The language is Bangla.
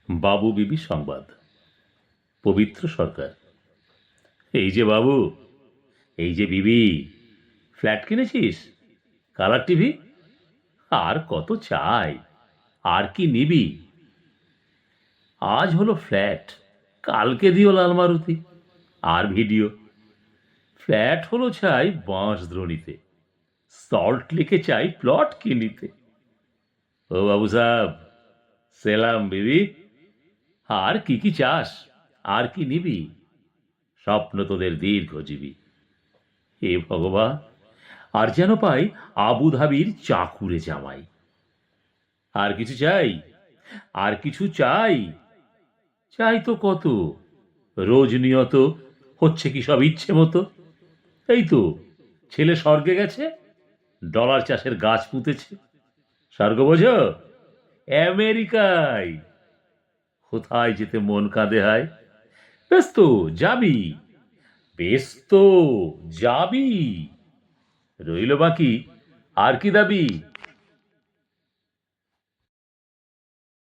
বাবু বিবি সংবাদ। পবিত্র সরকার। এই যে বাবু, এই যে বিবি, ফ্ল্যাট কিনেছিস? Colour TV? আর কত চাই? আর কি নিবি? আজ হলো ফ্ল্যাট, কালকে দিও লাল মারুতি আর ভিডিও। ফ্ল্যাট হলো চাই বাঁশদ্রোণীতে, সল্ট লেকে চাই প্লট কিনিতে। ও বাবু সাহেব, সেলাম বিবি। আর কি কি চাস? আর কি নিবি? স্বপ্ন তোদের দীর্ঘজীবী। হে ভগবান, আর যেন পাই আবুধাবির চাকুরে জামাই। আর কিছু চাই? আর কিছু চাই? চাই তো কত, রোজ নিয়ত হচ্ছে কি সব ইচ্ছে মতো। এই তো ছেলে স্বর্গে গেছে, ডলার চাষের গাছ পুঁতেছে। স্বর্গ বোঝো? আমেরিকায়। কোথায় যেতে মন কাঁদে হায়। বেশ তো যাবি, বেশ তো যাবি, রইল বাকি আর কি দাবি?